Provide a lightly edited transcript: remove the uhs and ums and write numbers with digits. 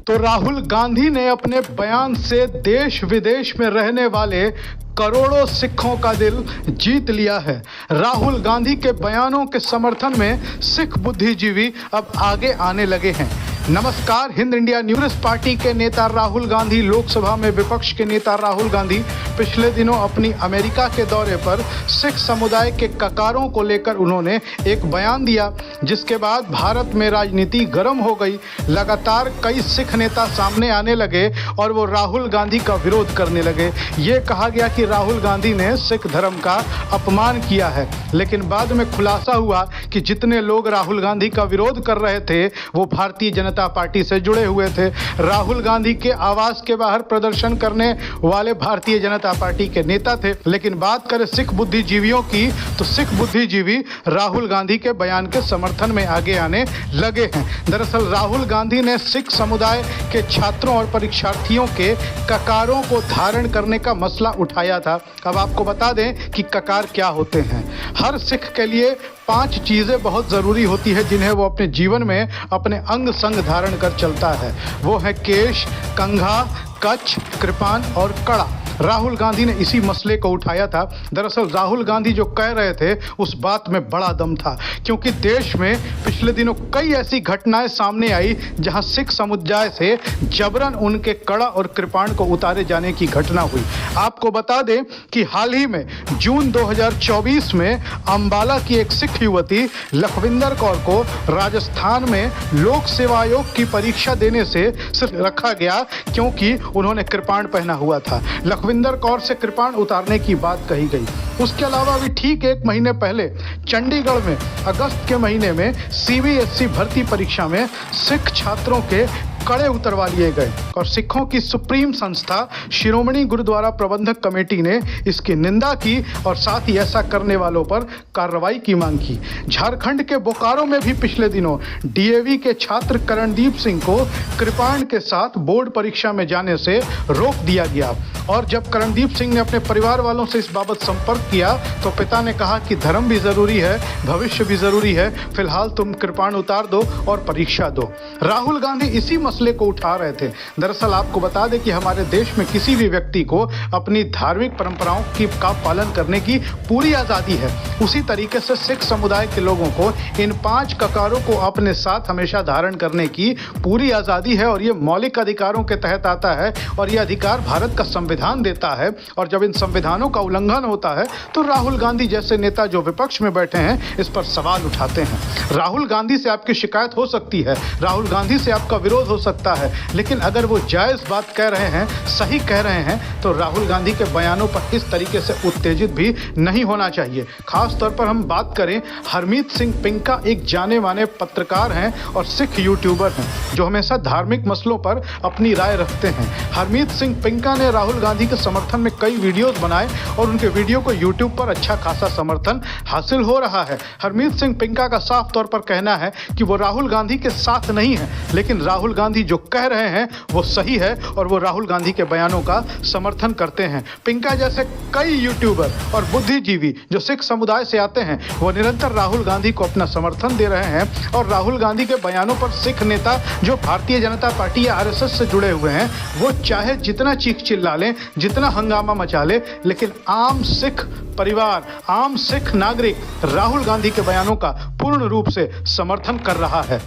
तो राहुल गांधी ने अपने बयान से देश विदेश में रहने वाले करोड़ों सिखों का दिल जीत लिया है। राहुल गांधी के बयानों के समर्थन में सिख बुद्धिजीवी अब आगे आने लगे हैं। नमस्कार, हिंद इंडिया न्यूज पार्टी के नेता राहुल गांधी, लोकसभा में विपक्ष के नेता राहुल गांधी पिछले दिनों अपनी अमेरिका के दौरे पर सिख समुदाय के ककारों को लेकर उन्होंने एक बयान दिया, जिसके बाद भारत में राजनीति गर्म हो गई। लगातार कई सिख नेता सामने आने लगे और वो राहुल गांधी का विरोध करने लगे। ये कहा गया कि राहुल गांधी ने सिख धर्म का अपमान किया है, लेकिन बाद में खुलासा हुआ कि जितने लोग राहुल गांधी का विरोध कर रहे थे वो भारतीय जनता पार्टी से जुड़े हुए थे। राहुल गांधी के आवास के बाहर प्रदर्शन करने वाले भारतीय जनता पार्टी के नेता थे। लेकिन बात करें सिख बुद्धिजीवियों की, तो सिख बुद्धिजीवी राहुल गांधी के बयान के समर्थन में आगे आने लगे हैं। दरअसल राहुल गांधी ने सिख समुदाय के छात्रों और परीक्षार्थियों के ककारों को धारण करने का मसला उठाया था। अब आपको बता दें कि ककार क्या होते हैं। हर सिख के लिए 5 चीजें बहुत जरूरी होती है जिन्हें वो अपने जीवन में अपने अंग संग धारण कर चलता है। वो है केश, कंघा, कच्छ, कृपान और कड़ा। राहुल गांधी ने इसी मसले को उठाया था। दरअसल राहुल गांधी जो कह रहे थे उस बात में बड़ा दम था, क्योंकि देश में पिछले दिनों कई ऐसी घटनाएं सामने आई जहां सिख समुदाय से जबरन उनके कड़ा और कृपाण को उतारे जाने की घटना हुई। आपको बता दें कि हाल ही में जून 2024 में अंबाला की एक सिख युवती लखविंदर कौर को राजस्थान में लोक सेवा आयोग की परीक्षा देने से सिर्फ रखा गया क्योंकि उन्होंने कृपाण पहना हुआ था। लखविंदर कौर से कृपाण उतारने की बात कही गई। उसके अलावा भी ठीक 1 महीने पहले चंडीगढ़ में अगस्त के महीने में CBSE भर्ती परीक्षा में सिख छात्रों के कड़े उतरवा लिए गए और सिखों की सुप्रीम संस्था शिरोमणि गुरुद्वारा प्रबंधक कमेटी ने इसकी निंदा की और साथ ही ऐसा करने वालों पर कार्रवाई की मांग की। झारखंड के बोकारो में भी पिछले दिनों DAV के छात्र करणदीप सिंह को कृपाण के साथ बोर्ड परीक्षा में जाने से रोक दिया गया और जब करणदीप सिंह ने अपने परिवार वालों से इस बाबत संपर्क किया तो पिता ने कहा कि धर्म भी जरूरी है, भविष्य भी जरूरी है, फिलहाल तुम कृपाण उतार दो और परीक्षा दो। राहुल गांधी इसी मसले को उठा रहे थे। दरअसल आपको बता दें कि हमारे देश में किसी भी व्यक्ति को अपनी धार्मिक परंपराओं का पालन करने की पूरी आजादी है। उसी तरीके से सिख समुदाय के लोगों को इन 5 ककारों को अपने साथ हमेशा धारण करने की पूरी आजादी है और ये मौलिक अधिकारों के तहत आता है और ये अधिकार भारत का संविधान देता है। और जब इन संविधानों का उल्लंघन होता है तो राहुल गांधी जैसे नेता जो विपक्ष में बैठे हैं इस पर सवाल उठाते हैं। राहुल गांधी से आपकी शिकायत हो सकती है, राहुल गांधी से आपका विरोध हो सकता है, लेकिन अगर वो जायज बात कह रहे हैं, सही कह रहे हैं, तो राहुल गांधी के बयानों पर इस तरीके से उत्तेजित भी नहीं होना चाहिए। खास तौर पर हम बात करें, हरमीत सिंह पिंका एक जाने माने पत्रकार हैं और सिख यूट्यूबर हैं जो हमेशा धार्मिक मसलों पर अपनी राय रखते हैं। हरमीत सिंह पिंका ने राहुल गांधी के समर्थन में कई वीडियोस बनाए और उनके वीडियो को यूट्यूब पर अच्छा खासा समर्थन हासिल हो रहा है। हरमीत सिंह पिंका का साफ तौर पर कहना है कि वो राहुल गांधी के साथ नहीं है, लेकिन राहुल गांधी जो कह रहे हैं वो सही है और वो राहुल गांधी के बयानों का समर्थन करते हैं। पिंका जैसे कई यूट्यूबर और बुद्धिजीवी जो सिख समुदाय से आते हैं वो निरंतर राहुल गांधी को अपना समर्थन दे रहे हैं और राहुल गांधी के बयानों पर सिख नेता जो भारतीय जनता पार्टी या RSS से जुड़े हुए हैं वो चाहे जितना चीख चिल्ला लें, जितना हंगामा मचा ले, लेकिन आम सिख परिवार, आम सिख नागरिक राहुल गांधी के बयानों का पूर्ण रूप से समर्थन कर रहा है।